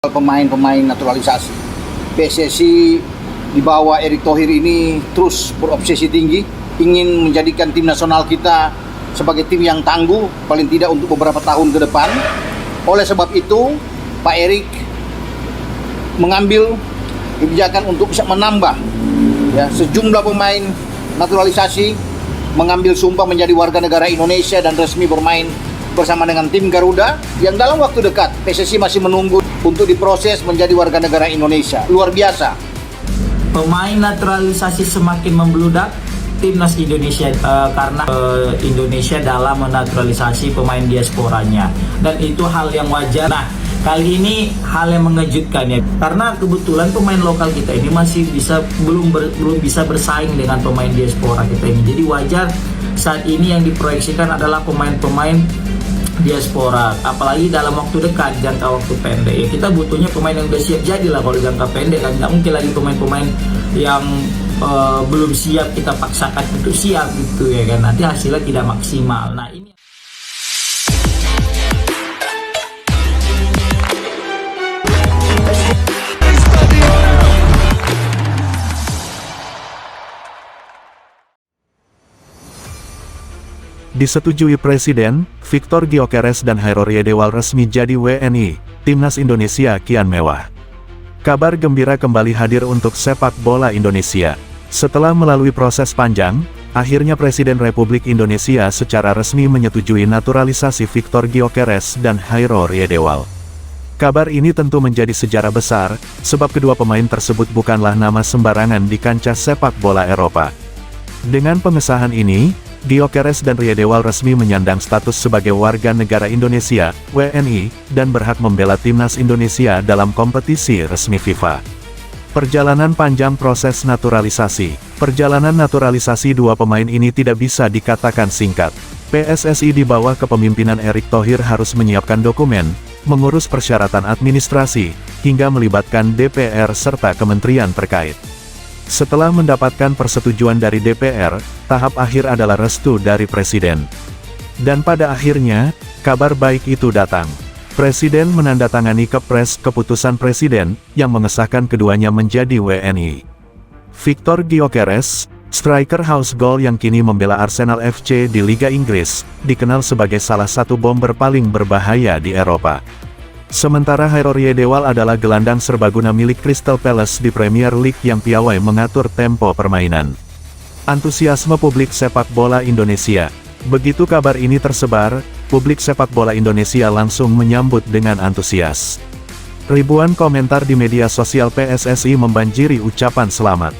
Pemain-pemain naturalisasi. PSSI di bawah Erick Thohir ini terus berobsesi tinggi ingin menjadikan tim nasional kita sebagai tim yang tangguh paling tidak untuk beberapa tahun ke depan. Oleh sebab itu, Pak Erick mengambil kebijakan untuk bisa menambah sejumlah pemain naturalisasi, mengambil sumpah menjadi warga negara Indonesia dan resmi bermain bersama dengan tim Garuda yang dalam waktu dekat PSSI masih menunggu untuk diproses menjadi warga negara Indonesia. Luar biasa. Pemain naturalisasi semakin membludak timnas Indonesia karena Indonesia dalam menaturalisasi pemain diasporanya, dan itu hal yang wajar. Nah, kali ini hal yang mengejutkan ya, karena kebetulan pemain lokal kita ini masih belum bisa bersaing dengan pemain diaspora kita ini. Jadi wajar saat ini yang diproyeksikan adalah pemain-pemain diaspora, apalagi dalam waktu dekat, jangka waktu pendek ya. Kita butuhnya pemain yang udah siap jadi lah kalau jangka pendek kan, nggak mungkin lagi pemain-pemain yang belum siap kita paksakan untuk siap gitu ya kan, nanti hasilnya tidak maksimal. Nah ini disetujui Presiden, Victor Gyökeres dan Hairor Yedewal resmi jadi WNI, Timnas Indonesia kian mewah. Kabar gembira kembali hadir untuk sepak bola Indonesia. Setelah melalui proses panjang, akhirnya Presiden Republik Indonesia secara resmi menyetujui naturalisasi Victor Gyökeres dan Hairor Yedewal. Kabar ini tentu menjadi sejarah besar, sebab kedua pemain tersebut bukanlah nama sembarangan di kancah sepak bola Eropa. Dengan pengesahan ini, Gyökeres dan Yedewal resmi menyandang status sebagai warga negara Indonesia, WNI, dan berhak membela timnas Indonesia dalam kompetisi resmi FIFA. Perjalanan panjang proses naturalisasi. Perjalanan naturalisasi dua pemain ini tidak bisa dikatakan singkat. PSSI di bawah kepemimpinan Erick Thohir harus menyiapkan dokumen, mengurus persyaratan administrasi, hingga melibatkan DPR serta kementerian terkait. Setelah mendapatkan persetujuan dari DPR, tahap akhir adalah restu dari Presiden. Dan pada akhirnya, kabar baik itu datang. Presiden menandatangani Kepres keputusan Presiden, yang mengesahkan keduanya menjadi WNI. Victor Gyökeres, striker House Goal yang kini membela Arsenal FC di Liga Inggris, dikenal sebagai salah satu bomber paling berbahaya di Eropa. Sementara Hairor Yedewal adalah gelandang serbaguna milik Crystal Palace di Premier League yang piawai mengatur tempo permainan. Antusiasme publik sepak bola Indonesia. Begitu kabar ini tersebar, publik sepak bola Indonesia langsung menyambut dengan antusias. Ribuan komentar di media sosial PSSI membanjiri ucapan selamat.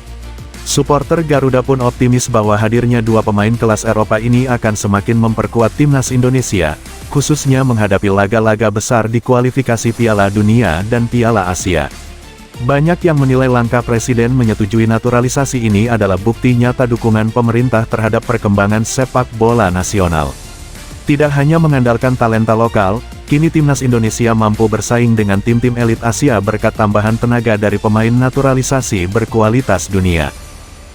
Supporter Garuda pun optimis bahwa hadirnya dua pemain kelas Eropa ini akan semakin memperkuat timnas Indonesia, khususnya menghadapi laga-laga besar di kualifikasi Piala Dunia dan Piala Asia. Banyak yang menilai langkah Presiden menyetujui naturalisasi ini adalah bukti nyata dukungan pemerintah terhadap perkembangan sepak bola nasional. Tidak hanya mengandalkan talenta lokal, kini timnas Indonesia mampu bersaing dengan tim-tim elit Asia berkat tambahan tenaga dari pemain naturalisasi berkualitas dunia.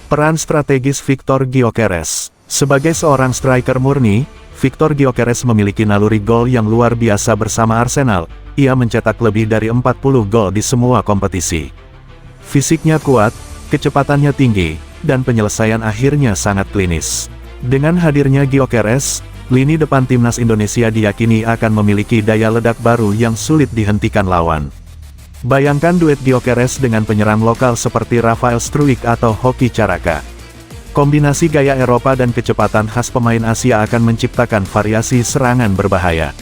Peran strategis Victor Gyökeres. Sebagai seorang striker murni, Victor Gyökeres memiliki naluri gol yang luar biasa bersama Arsenal. Ia mencetak lebih dari 40 gol di semua kompetisi. Fisiknya kuat, kecepatannya tinggi, dan penyelesaian akhirnya sangat klinis. Dengan hadirnya Gyökeres, lini depan timnas Indonesia diyakini akan memiliki daya ledak baru yang sulit dihentikan lawan. Bayangkan duet Gyökeres dengan penyerang lokal seperti Rafael Struijk atau Hoki Caraka. Kombinasi gaya Eropa dan kecepatan khas pemain Asia akan menciptakan variasi serangan berbahaya.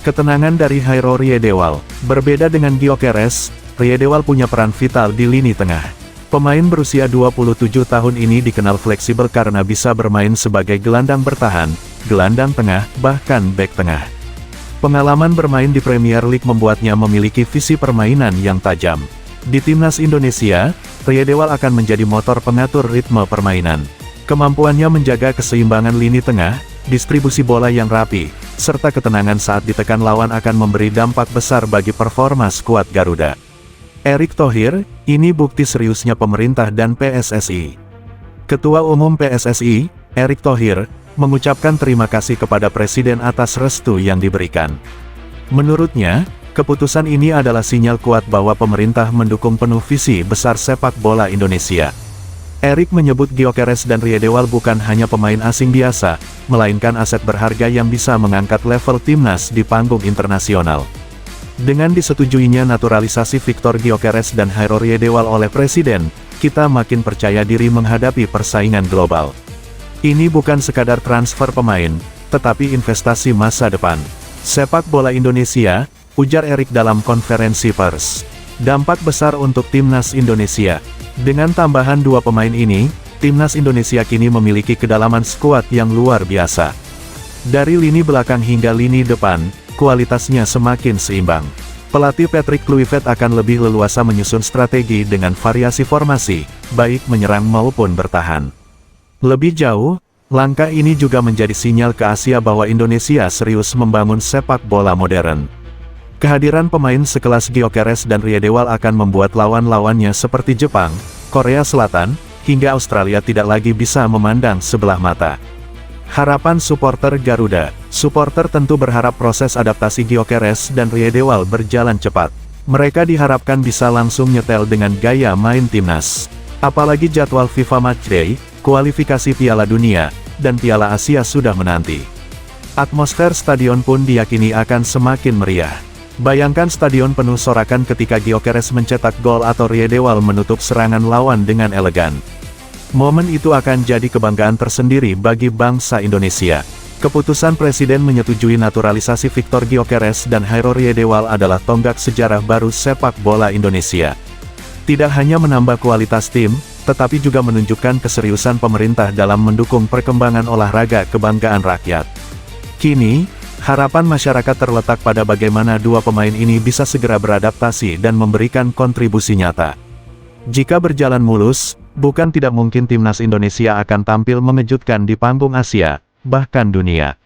Ketenangan dari Hairor Yedewal. Berbeda dengan Gyökeres, Yedewal punya peran vital di lini tengah. Pemain berusia 27 tahun ini dikenal fleksibel karena bisa bermain sebagai gelandang bertahan, gelandang tengah, bahkan bek tengah. Pengalaman bermain di Premier League membuatnya memiliki visi permainan yang tajam. Di timnas Indonesia, Yedewal akan menjadi motor pengatur ritme permainan. Kemampuannya menjaga keseimbangan lini tengah, distribusi bola yang rapi, serta ketenangan saat ditekan lawan akan memberi dampak besar bagi performa skuad Garuda. Erick Thohir, ini bukti seriusnya pemerintah dan PSSI. Ketua Umum PSSI, Erick Thohir, mengucapkan terima kasih kepada Presiden atas restu yang diberikan. Menurutnya, Keputusan ini adalah sinyal kuat bahwa pemerintah mendukung penuh visi besar sepak bola Indonesia. Erik menyebut Gyökeres dan Riedewald bukan hanya pemain asing biasa, melainkan aset berharga yang bisa mengangkat level timnas di panggung internasional. Dengan disetujuinya naturalisasi Viktor Gyökeres dan Hairo Riedewald oleh Presiden, kita makin percaya diri menghadapi persaingan global. Ini bukan sekadar transfer pemain, tetapi investasi masa depan. Sepak bola Indonesia, ujar Erik dalam konferensi pers. Dampak besar untuk timnas Indonesia. Dengan tambahan dua pemain ini, timnas Indonesia kini memiliki kedalaman skuad yang luar biasa. Dari lini belakang hingga lini depan, kualitasnya semakin seimbang. Pelatih Patrick Kluivert akan lebih leluasa menyusun strategi dengan variasi formasi, baik menyerang maupun bertahan. Lebih jauh, langkah ini juga menjadi sinyal ke Asia bahwa Indonesia serius membangun sepak bola modern. Kehadiran pemain sekelas Gyökeres dan Riedewald akan membuat lawan-lawannya seperti Jepang, Korea Selatan, hingga Australia tidak lagi bisa memandang sebelah mata. Harapan supporter Garuda. Supporter tentu berharap proses adaptasi Gyökeres dan Riedewald berjalan cepat. Mereka diharapkan bisa langsung nyetel dengan gaya main timnas. Apalagi jadwal FIFA Matchday, kualifikasi Piala Dunia, dan Piala Asia sudah menanti. Atmosfer stadion pun diyakini akan semakin meriah. Bayangkan stadion penuh sorakan ketika Gyökeres mencetak gol atau Riedewald menutup serangan lawan dengan elegan. Momen itu akan jadi kebanggaan tersendiri bagi bangsa Indonesia. Keputusan Presiden menyetujui naturalisasi Viktor Gyökeres dan Hairo Riedewald adalah tonggak sejarah baru sepak bola Indonesia. Tidak hanya menambah kualitas tim, tetapi juga menunjukkan keseriusan pemerintah dalam mendukung perkembangan olahraga kebanggaan rakyat. Kini, harapan masyarakat terletak pada bagaimana dua pemain ini bisa segera beradaptasi dan memberikan kontribusi nyata. Jika berjalan mulus, bukan tidak mungkin timnas Indonesia akan tampil mengejutkan di panggung Asia, bahkan dunia.